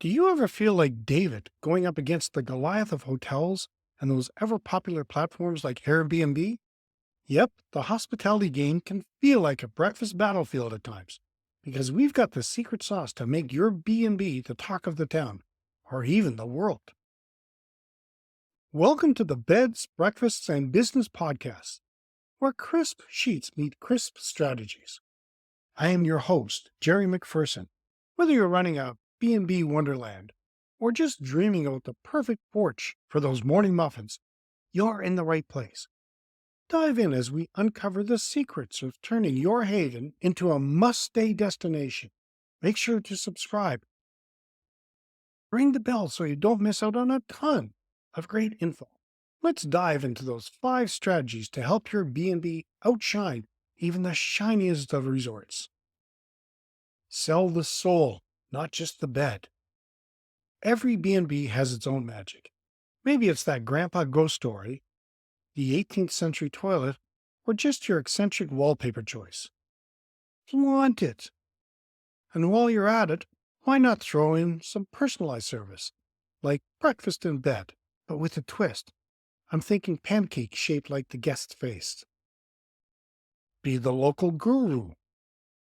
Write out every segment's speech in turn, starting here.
Do you ever feel like David going up against the Goliath of hotels and those ever popular platforms like Airbnb? Yep, the hospitality game can feel like a breakfast battlefield at times because we've got the secret sauce to make your B&B the talk of the town or even the world. Welcome to the Beds, Breakfasts, and Business Podcast, where crisp sheets meet crisp strategies. I am your host, Jerry McPherson. Whether you're running a B&B Wonderland or just dreaming about the perfect porch for those morning muffins, you're in the right place. Dive in as we uncover the secrets of turning your haven into a must-stay destination. Make sure to subscribe. Ring the bell so you don't miss out on a ton of great info. Let's dive into those 5 strategies to help your B&B outshine even the shiniest of resorts. Sell the soul, not just the bed. Every B&B has its own magic. Maybe it's that grandpa ghost story, the 18th century toilet, or just your eccentric wallpaper choice. Flaunt it. And while you're at it, why not throw in some personalized service, like breakfast in bed, but with a twist. I'm thinking pancake shaped like the guest's face. Be the local guru.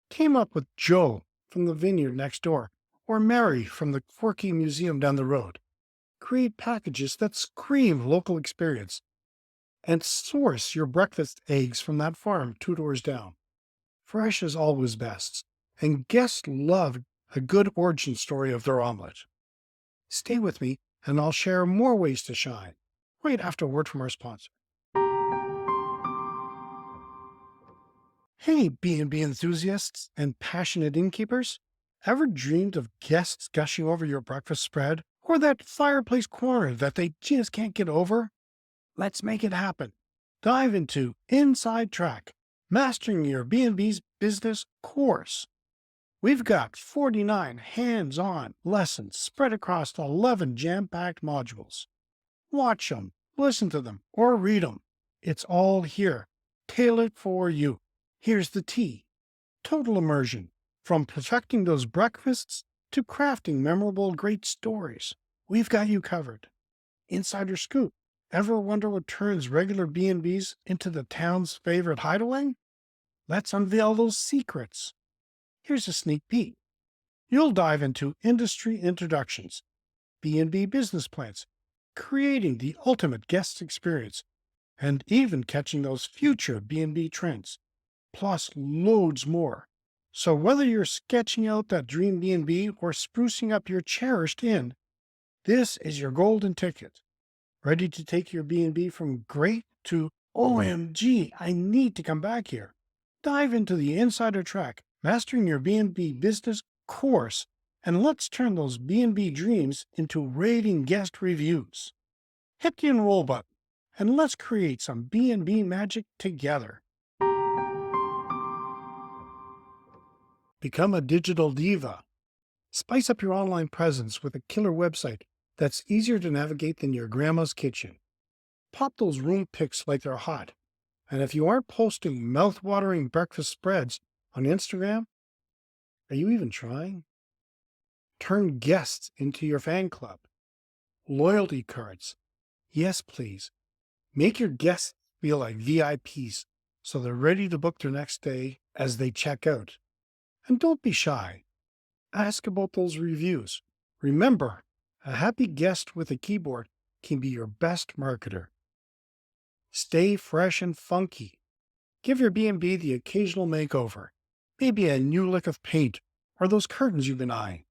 Team up with Joe from the vineyard next door, or Mary from the quirky museum down the road. Create packages that scream local experience, and source your breakfast eggs from that farm 2 doors down. Fresh is always best, and guests love a good origin story of their omelet. Stay with me, and I'll share more ways to shine, right after a word from our sponsor. Hey, B&B enthusiasts and passionate innkeepers. Ever dreamed of guests gushing over your breakfast spread, or that fireplace corner that they just can't get over? Let's make it happen. Dive into Inside Track, Mastering Your B&B's Business course. We've got 49 hands-on lessons spread across 11 jam-packed modules. Watch them, listen to them, or read them. It's all here, tailored for you. Here's the T. Total immersion, from perfecting those breakfasts to crafting memorable great stories. We've got you covered. Insider scoop. Ever wonder what turns regular B&Bs into the town's favorite hideaway? Let's unveil those secrets. Here's a sneak peek. You'll dive into industry introductions, B&B business plans, creating the ultimate guest experience, and even catching those future B&B trends, plus loads more. So whether you're sketching out that dream B&B or sprucing up your cherished inn, this is your golden ticket. Ready to take your B&B from great to OMG, I need to come back here. Dive into the Insider Track, Mastering Your B&B Business course, and let's turn those B&B dreams into raving guest reviews. Hit the enroll button, and let's create some B&B magic together. Become a digital diva. Spice up your online presence with a killer website that's easier to navigate than your grandma's kitchen. Pop those room pics like they're hot. And if you aren't posting mouth-watering breakfast spreads on Instagram, are you even trying? Turn guests into your fan club. Loyalty cards. Yes, please. Make your guests feel like VIPs so they're ready to book their next day as they check out. And don't be shy. Ask about those reviews. Remember, a happy guest with a keyboard can be your best marketer. Stay fresh and funky. Give your B&B the occasional makeover, maybe a new lick of paint or those curtains you've been eyeing.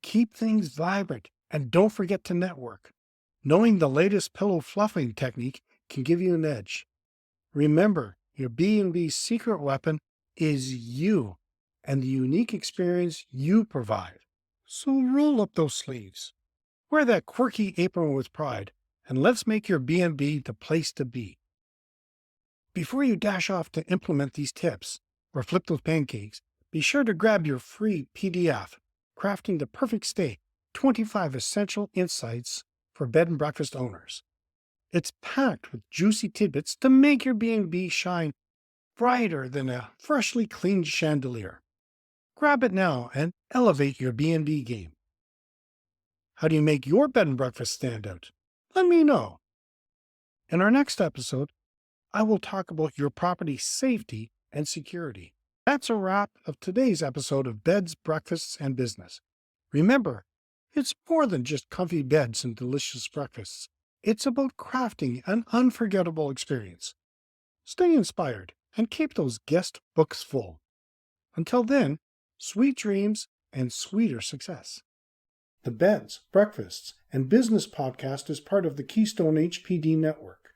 Keep things vibrant and don't forget to network. Knowing the latest pillow fluffing technique can give you an edge. Remember, your B&B's secret weapon is you and the unique experience you provide. So roll up those sleeves. Wear that quirky apron with pride, and let's make your B&B the place to be. Before you dash off to implement these tips or flip those pancakes, be sure to grab your free PDF, Crafting the Perfect Stay, 25 Essential Insights for Bed and Breakfast Owners. It's packed with juicy tidbits to make your B&B shine brighter than a freshly cleaned chandelier. Grab it now and elevate your B&B game. How do you make your bed and breakfast stand out? Let me know. In our next episode, I will talk about your property safety and security. That's a wrap of today's episode of Beds, Breakfasts, and Business. Remember, it's more than just comfy beds and delicious breakfasts. It's about crafting an unforgettable experience. Stay inspired and keep those guest books full. Until then, sweet dreams and sweeter success. The Beds, Breakfasts, and Business podcast is part of the Keystone HPD network.